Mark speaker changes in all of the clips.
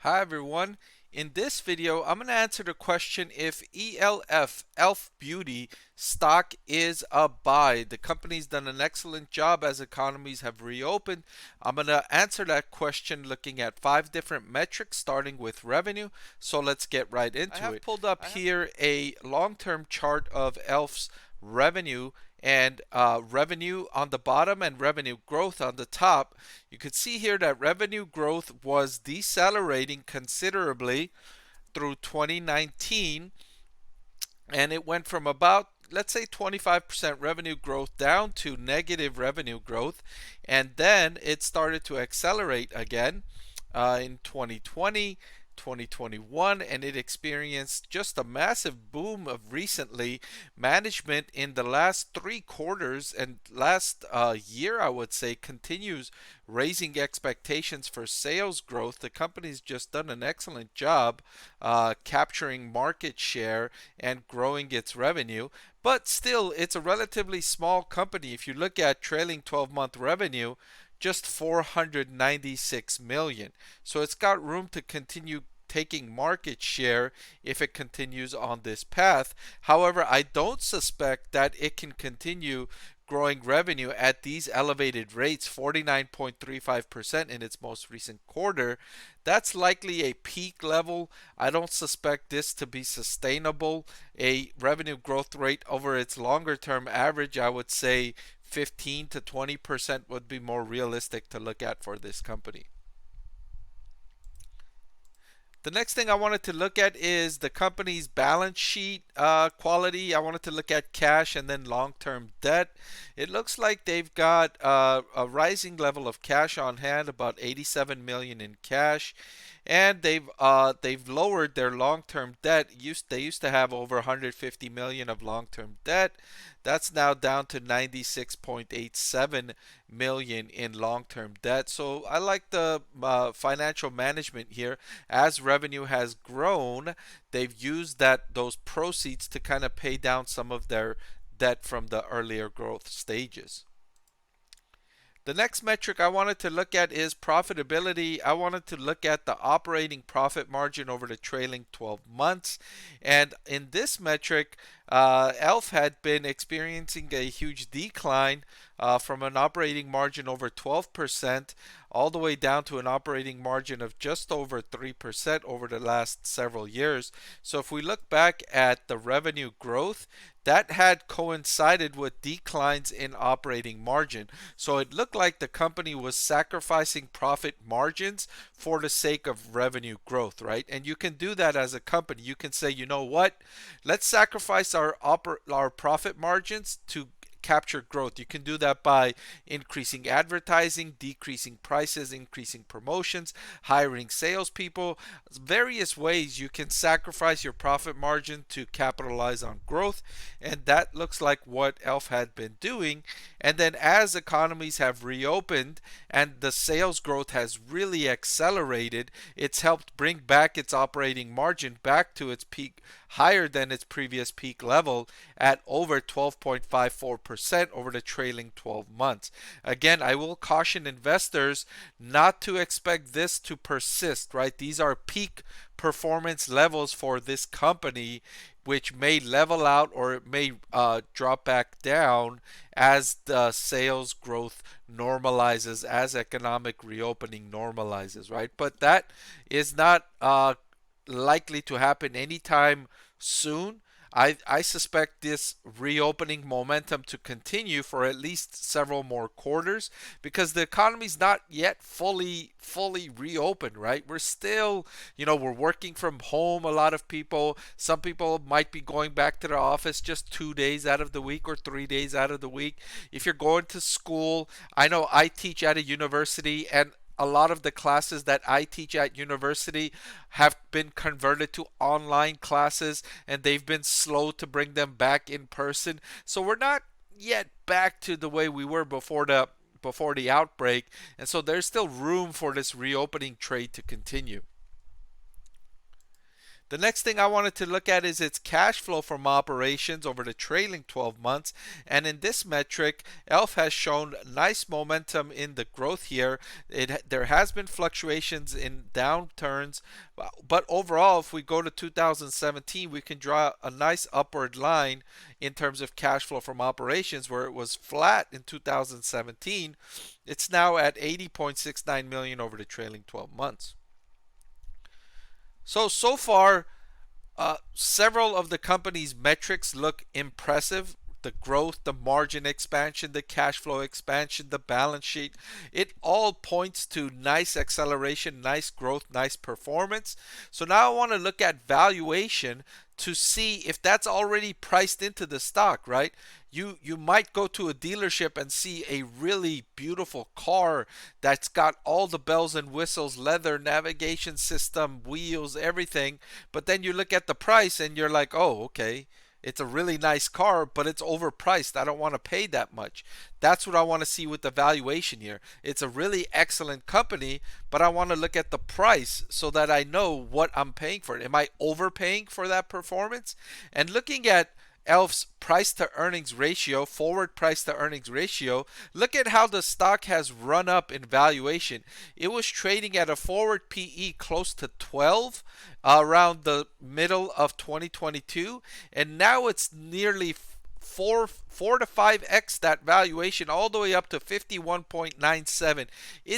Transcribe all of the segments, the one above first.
Speaker 1: Hi everyone. In this video, I'm going to answer the question if e.l.f. Beauty stock is a buy. The company's done an excellent job as economies have reopened. I'm going to answer that question looking at 5 different metrics starting with revenue. So let's get right into it. I have pulled up here a long-term chart of e.l.f.'s revenue and revenue on the bottom and revenue growth on the top. You could see here that revenue growth was decelerating considerably through 2019, and it went from about, let's say, 25% revenue growth down to negative revenue growth, and then it started to accelerate again in 2020, 2021, and it experienced just a massive boom of recently. Management in the last 3 quarters and last year, I would say, continues raising expectations for sales growth. The company's just done an excellent job capturing market share and growing its revenue. But still, it's a relatively small company. If you look at trailing 12-month revenue, just 496 million. So it's got room to continue taking market share if it continues on this path. However, I don't suspect that it can continue growing revenue at these elevated rates, 49.35% in its most recent quarter. That's likely a peak level. I don't suspect this to be sustainable. A revenue growth rate over its longer term average, I would say 15 to 20% would be more realistic to look at for this company. The next thing I wanted to look at is the company's balance sheet quality. I wanted to look at cash and then long-term debt. It looks like they've got a rising level of cash on hand, about 87 million in cash, and they've lowered their long-term debt. They used to have over 150 million of long-term debt. That's now down to 96.87 million in long-term debt. So I like the financial management here. As revenue has grown, they've used those proceeds to kind of pay down some of their debt from the earlier growth stages. The next metric I wanted to look at is profitability. I wanted to look at the operating profit margin over the trailing 12 months. And in this metric, e.l.f. had been experiencing a huge decline from an operating margin over 12% all the way down to an operating margin of just over 3% over the last several years. So if we look back at the revenue growth, that had coincided with declines in operating margin. So it looked like the company was sacrificing profit margins for the sake of revenue growth, right? And you can do that as a company. You can say, you know what? Let's sacrifice our profit margins to capture growth. You can do that by increasing advertising, decreasing prices, increasing promotions, hiring salespeople. Various ways you can sacrifice your profit margin to capitalize on growth, and that looks like what e.l.f. had been doing. And then as economies have reopened and the sales growth has really accelerated, it's helped bring back its operating margin back to its peak, higher than its previous peak level at over 12.54% over the trailing 12 months. Again, I will caution investors not to expect this to persist, right? These are peak performance levels for this company, which may level out or it may drop back down as the sales growth normalizes, as economic reopening normalizes, right? But that is not likely to happen anytime soon. I suspect this reopening momentum to continue for at least several more quarters because the economy's not yet fully reopened, right? We're still, we're working from home, a lot of people. Some people might be going back to the office just 2 days out of the week or 3 days out of the week. If you're going to school, I know I teach at a university, and a lot of the classes that I teach at university have been converted to online classes, and they've been slow to bring them back in person. So we're not yet back to the way we were before the outbreak, and so there's still room for this reopening trade to continue. The next thing I wanted to look at is its cash flow from operations over the trailing 12 months. And in this metric, e.l.f. has shown nice momentum in the growth here. There has been fluctuations in downturns, but overall, if we go to 2017, we can draw a nice upward line in terms of cash flow from operations, where it was flat in 2017. It's now at 80.69 million over the trailing 12 months. So far, several of the company's metrics look impressive. The growth, the margin expansion, the cash flow expansion, the balance sheet, it all points to nice acceleration, nice growth, nice performance. So now I want to look at valuation to see if that's already priced into the stock, right? You might go to a dealership and see a really beautiful car that's got all the bells and whistles, leather, navigation system, wheels, everything, but then you look at the price and you're like, oh, okay, it's a really nice car, but it's overpriced. I don't want to pay that much. That's what I want to see with the valuation here. It's a really excellent company, but I want to look at the price so that I know what I'm paying for it. Am I overpaying for that performance? And looking at e.l.f.'s price to earnings ratio, forward price to earnings ratio, look at how the stock has run up in valuation. It was trading at a forward PE close to 12 around the middle of 2022, and now it's nearly 4 to 5x that valuation, all the way up to 51.97.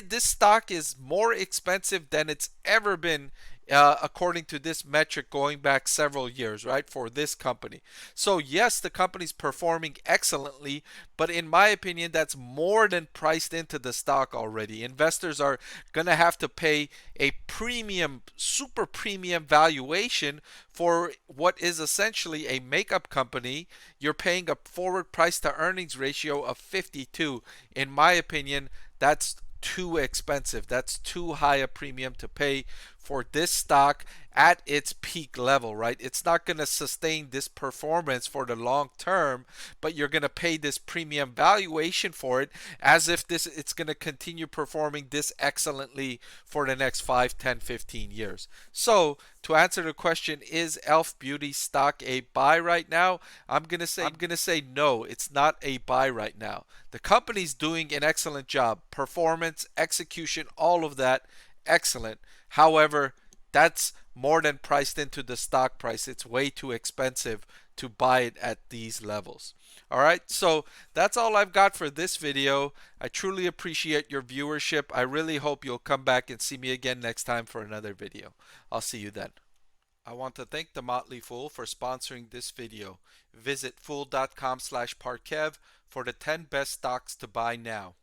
Speaker 1: This stock is more expensive than it's ever been, according to this metric going back several years, right, for this company. So yes, the company's performing excellently, but in my opinion, that's more than priced into the stock already. Investors are going to have to pay a premium, super premium valuation for what is essentially a makeup company. You're paying a forward price to earnings ratio of 52. In my opinion, that's too expensive. That's too high a premium to pay for this stock at its peak level, right? It's not going to sustain this performance for the long term, but you're going to pay this premium valuation for it as if it's going to continue performing this excellently for the next 5, 10, 15 years. So to answer the question, is e.l.f. Beauty stock a buy right now? I'm going to say no, it's not a buy right now. The company's doing an excellent job. Performance, execution, all of that, excellent. However, that's more than priced into the stock price. It's way too expensive to buy it at these levels. All right, so that's all I've got for this video. I truly appreciate your viewership. I really hope you'll come back and see me again next time for another video. I'll see you then. I want to thank the Motley Fool for sponsoring this video. Visit fool.com/Parkev for the 10 best stocks to buy now.